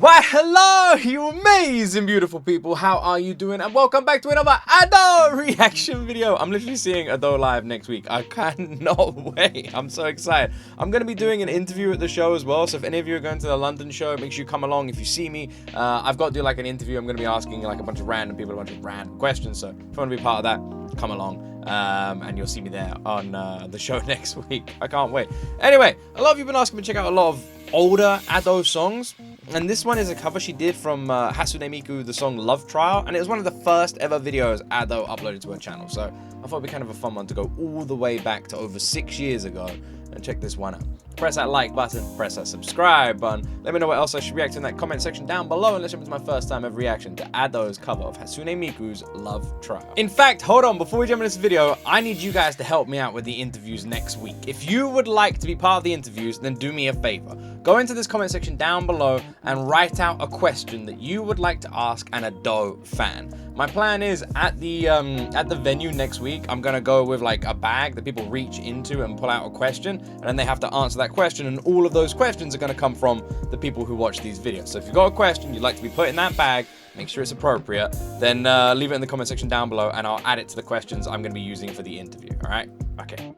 Why, hello, you amazing, beautiful people. How are you doing? And welcome back to another Ado reaction video. I'm literally seeing Ado live next week. I cannot wait. I'm so excited. I'm going to be doing an interview at the show as well. So if any of you are going to the London show, make sure you come along. If you see me, I've got to do like an interview. I'm going to be asking like a bunch of random people, a bunch of random questions. So if you want to be part of that, come along. And you'll see me there on the show next week. I can't wait. Anyway, a lot of you have been asking me to check out a lot of older Ado songs. And this one is a cover she did from Hatsune Miku, the song Love Trial. And it was one of the first ever videos Ado uploaded to her channel. So I thought it'd be kind of a fun one to go all the way back to over 6 years ago and check this one out. Press that like button, press that subscribe button. Let me know what else I should react to in that comment section down below. And let's jump into my first time ever reaction to Ado's cover of Hatsune Miku's Love Trial. In fact, hold on, before we jump into this video, I need you guys to help me out with the interviews next week. If you would like to be part of the interviews, then do me a favor. Go into this comment section down below and write out a question that you would like to ask an Ado fan. My plan is at the venue next week, I'm gonna go with like a bag that people reach into and pull out a question, and then they have to answer that question, and all of those questions are gonna come from the people who watch these videos. So if you've got a question you'd like to be put in that bag, make sure it's appropriate, then leave it in the comment section down below and I'll add it to the questions I'm gonna be using for the interview, all right? Okay.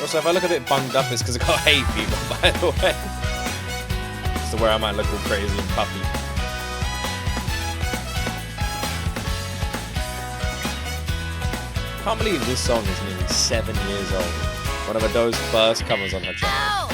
Also, if I look a bit bunged up, it's because I got hay fever, by the way. Just to where I might look all crazy and puffy. Can't believe this song is nearly 7 years old. One of Ado's first covers on her channel.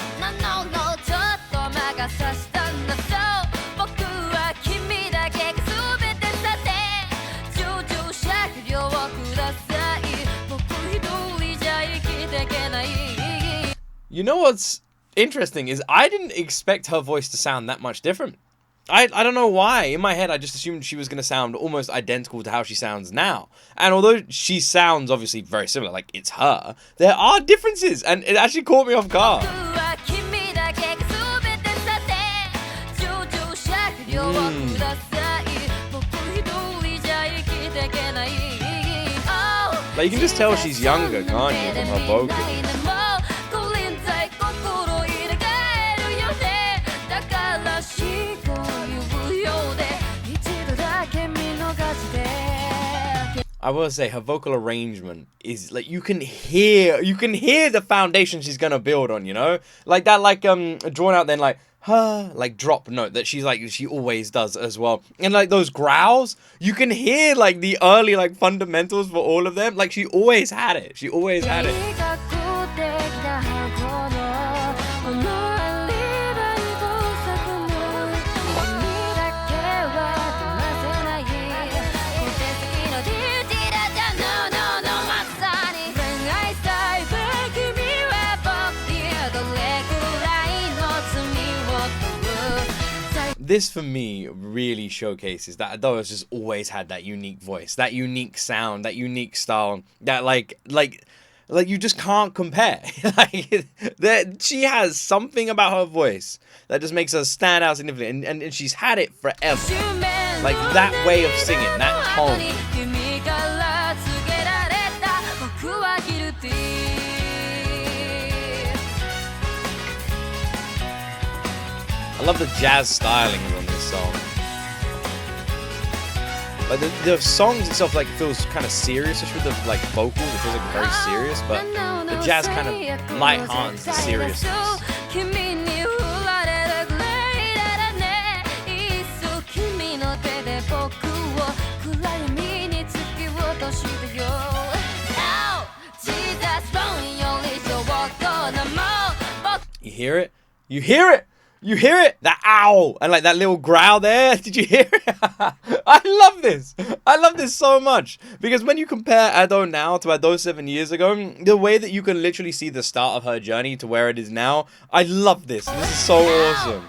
You know what's interesting is I didn't expect her voice to sound that much different. I don't know why. In my head, I just assumed she was going to sound almost identical to how she sounds now. And although she sounds obviously very similar, like it's her, there are differences. And it actually caught me off guard. Like you can just tell she's younger, can't you, from her vocals. I will say her vocal arrangement is like you can hear the foundation she's gonna build on, you know, like that, like drawn out then like like drop note that she always does as well, and like those growls you can hear like the early like fundamentals for all of them. Like she always had it. This for me really showcases that Ado has just always had that unique voice, that unique sound, that unique style, that like you just can't compare. Like that she has something about her voice that just makes her stand out significantly, and she's had it forever. Like that way of singing, that tone. I love the jazz stylings on this song. Like the songs itself, like feels kind of serious, especially with the like vocals. It feels like very serious, but the jazz kind of lighthearts the seriousness. You hear it? You hear it? You hear it? That owl and like that little growl there. Did you hear it? I love this. I love this so much because when you compare Ado now to Ado 7 years ago, the way that you can literally see the start of her journey to where it is now, I love this. This is so awesome.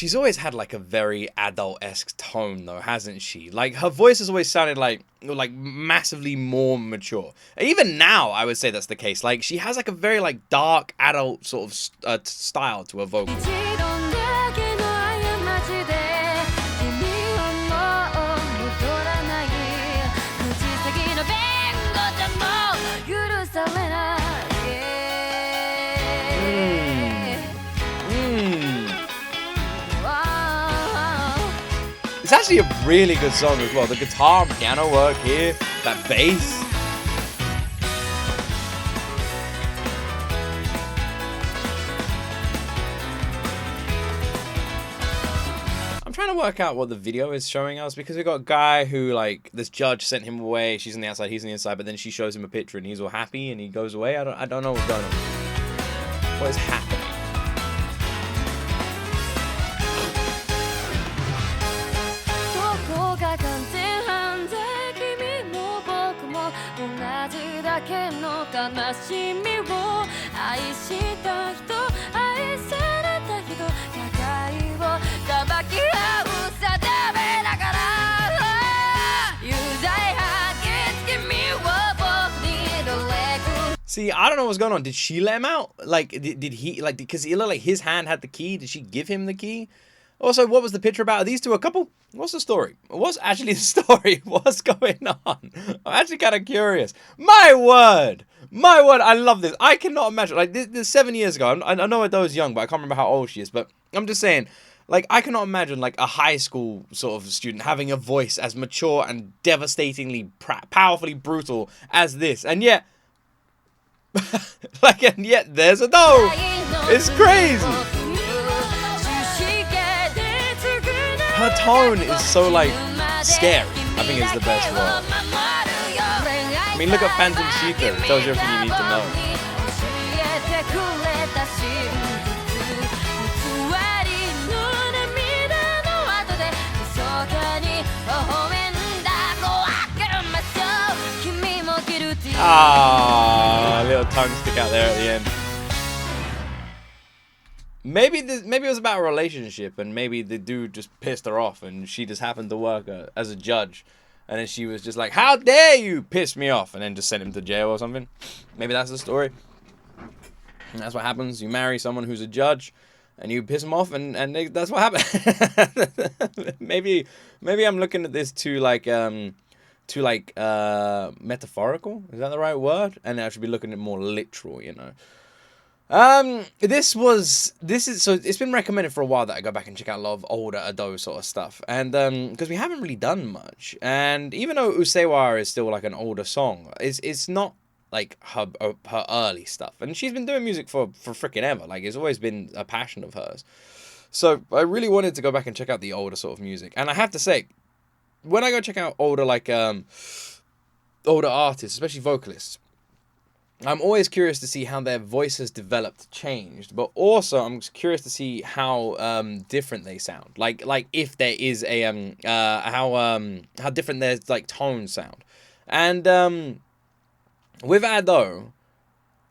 She's always had like a very adult-esque tone though, hasn't she? Like her voice has always sounded like massively more mature. Even now, I would say that's the case. Like she has like a very like dark adult sort of style to her vocal. It's actually a really good song as well. The guitar and piano work here, that bass. I'm trying to work out what the video is showing us, because we got a guy who, like, this judge sent him away. She's on the outside, he's on the inside, but then she shows him a picture and he's all happy and he goes away. I don't know what's going on. What is happening? See, I don't know what's going on. Did she let him out? Like, did he, like, because it looked like his hand had the key. Did she give him the key? Also, what was the picture about? Are these two a couple? What's the story? What's actually the story? What's going on? I'm actually kind of curious. My word! My word, I love this. I cannot imagine. Like, this 7 years ago, I know Ado is young, but I can't remember how old she is. But I'm just saying, like, I cannot imagine, like, a high school sort of student having a voice as mature and devastatingly, powerfully brutal as this. And yet, like, and yet there's Ado. It's crazy. Her tone is so, like, scary. I think it's the best word. I mean, look at Phantom Sheikah. It tells you everything you need to know. Ah, little tongue stick out there at the end. Maybe it was about a relationship, and maybe the dude just pissed her off, and she just happened to work as a judge, and then she was just like, "How dare you piss me off," and then just sent him to jail or something. Maybe that's the story. And that's what happens. You marry someone who's a judge, and you piss them off, and that's what happened. maybe I'm looking at this too metaphorical. Is that the right word? And I should be looking at it more literal, you know. So it's been recommended for a while that I go back and check out a lot of older Ado sort of stuff, and because we haven't really done much, and even though Usewa is still like an older song, it's not like her early stuff, and she's been doing music for freaking ever. Like, it's always been a passion of hers. So I really wanted to go back and check out the older sort of music, and I have to say, when I go check out older older artists, especially vocalists, I'm always curious to see how their voice has developed, changed, but also I'm curious to see how different they sound. Like if there is a how different their like tones sound. And with Ado,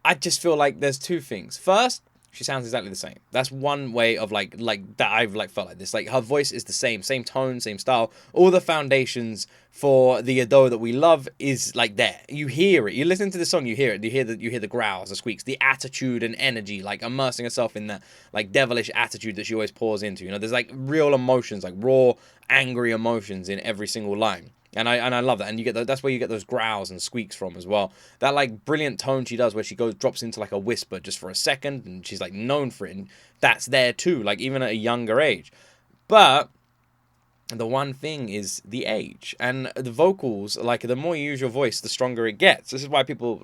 I just feel like there's two things. First, she sounds exactly the same. That's one way of like that I've like felt like this. Like, her voice is the same tone, same style. All the foundations for the Ado that we love is like there. You hear it. You listen to the song, you hear it. You hear the growls, the squeaks, the attitude and energy, like immersing herself in that like devilish attitude that she always pours into. You know, there's like real emotions, like raw, angry emotions in every single line. And I love that, and you get that's where you get those growls and squeaks from as well. That like brilliant tone she does, where she drops into like a whisper just for a second, and she's like known for it. And that's there too, like even at a younger age. But the one thing is the age, and the vocals. Like, the more you use your voice, the stronger it gets. This is why people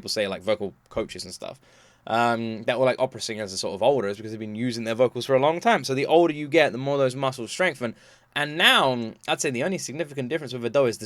say like vocal coaches and stuff that were like opera singers are sort of older, is because they've been using their vocals for a long time. So the older you get, the more those muscles strengthen. And now, I'd say the only significant difference with Ado is the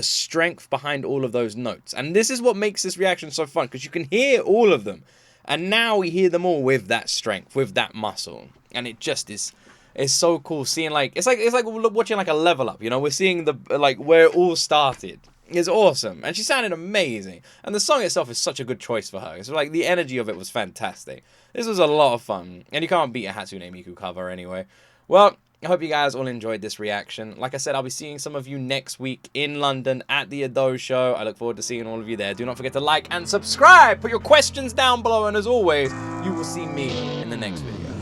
strength behind all of those notes. And this is what makes this reaction so fun, because you can hear all of them. And now we hear them all with that strength, with that muscle. And it just is, it's so cool seeing, like, it's like watching like a level up, you know? We're seeing the, like, where it all started. is awesome, and she sounded amazing. And the song itself is such a good choice for her. It's like the energy of it was fantastic. This was a lot of fun, and you can't beat a Hatsune Miku cover anyway. Well, I hope you guys all enjoyed this reaction. Like I said, I'll be seeing some of you next week in London at the Ado show. I look forward to seeing all of you there. Do not forget to like and subscribe. Put your questions down below, and as always, you will see me in the next video.